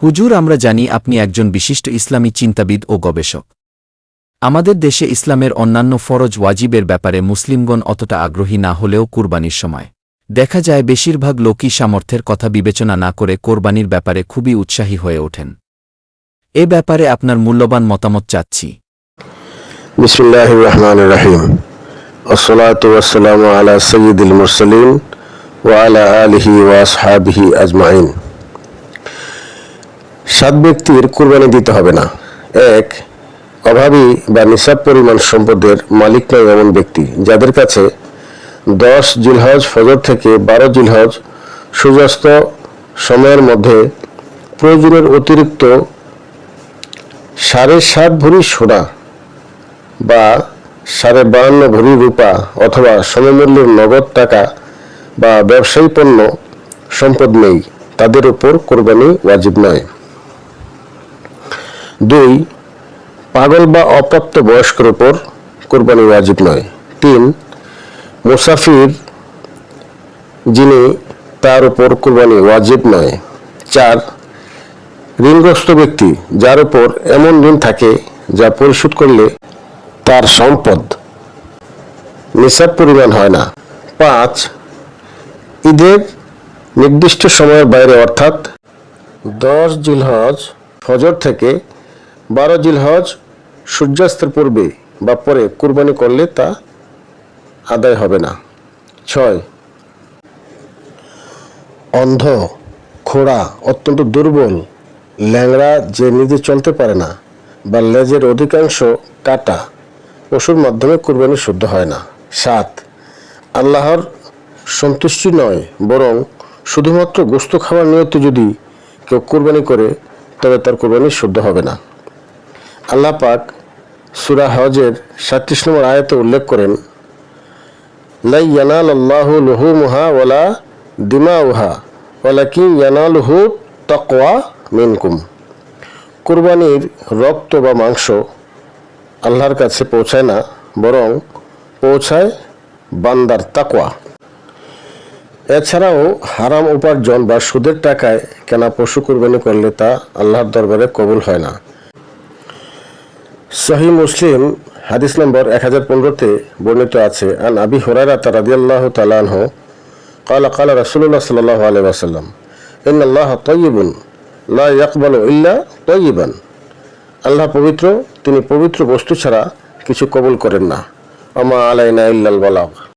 হুজুর, আমরা জানি আপনি একজন বিশিষ্ট ইসলামী চিন্তাবিদ ও গবেষক। আমাদের দেশে ইসলামের অন্যান্য ফরজ ওয়াজিবের ব্যাপারে মুসলিমগণ অতটা আগ্রহী না হলেও কুরবানির সময় দেখা যায় বেশিরভাগ লোকই সামর্থ্যের কথা বিবেচনা না করে কোরবানির ব্যাপারে খুবই উৎসাহী হয়ে ওঠেন। এ ব্যাপারে আপনার মূল্যবান মতামত চাচ্ছি। বিসমিল্লাহির রহমানির রহিম। আসসালাতু ওয়াসসালামু আলা সাইয়্যিদিল মুরসালিন ওয়া আলা আলিহি ওয়া আসহাবিহি আজমাইন। 7 ব্যক্তির কুরবানি দিতে হবে না। 1, অভাবী বা নিসাব পরিমাণ সম্পদের মালিক নয় এমন ব্যক্তি যাদের কাছে 10 জিলহজ ফজর থেকে 12 জিলহজ সূর্যাস্ত সময়ের মধ্যে প্রয়োজনের অতিরিক্ত 7.5 ভরি সোনা বা 52.5 ভরি রূপা অথবা সমমূল্যের নগদ টাকা বা ব্যবসায়ী পণ্য সম্পদ নেই, তাদের উপর কোরবানি ওয়াজিব নয়। 2, পাগল বা অপ্রাপ্ত বয়স্কের উপর কোরবানি ওয়াজিব নয়। 3, মুসাফির যিনি, তার উপর কোরবানি ওয়াজিব নয়। 4, ঋণগ্রস্ত ব্যক্তি যার উপর এমন ঋণ থাকে যা পরিশোধ করলে তার সম্পদ নিসাব পরিমাণ হয় না। 5, ঈদের নির্দিষ্ট সময়ের বাইরে অর্থাৎ 10 জিলহজ ফজর থেকে 12 জিলহজ সূর্যাস্তের পূর্বে বা পরে কুরবানি করলে তা আদায় হবে না। 6, অন্ধ, খোড়া, অত্যন্ত দুর্বল, ল্যাংড়া যে নিজে চলতে পারে না বা লেজের অধিকাংশ কাটা পশুর মাধ্যমে কুরবানি শুদ্ধ হয় না। 7, আল্লাহর সন্তুষ্টি নয় বরং শুধুমাত্র গোশত খাওয়ার নিয়তে যদি কেউ কুরবানি করে তবে তার কুরবানি শুদ্ধ হবে না। আল্লাহ পাক সূরা হজের 37 নম্বর আয়াতে উল্লেখ করেন, লা ইয়ানালাল্লাহু লুহুমুহা ওয়ালা দিমাউহা ওয়ালাকিন ইয়ানালুহু তাকওয়া মিনকুম। কুরবানির রক্ত বা মাংস আল্লাহর কাছে পৌঁছায় না, বরং পৌঁছায় বান্দার তাকওয়া। এছাড়াও হারাম উপার্জন বা সুদের টাকায় কেনা পশু কুরবানি করলে তা আল্লাহর দরবারে কবুল হয় না। সহিহ মুসলিম হাদিস নম্বর 1015-তে বর্ণিত আছে, আন আবি হুরায়রা রাদিয়াল্লাহু তাআলা আনহু قال قال رسول الله صلى الله عليه وسلم إن الله طيب لا يقبل إلا طيبا। আল্লাহ পবিত্র, তিনি পবিত্র বস্তু ছাড়া কিছু কবুল করেন না। ওমা আলাইনা ইল্লাল বালাগ।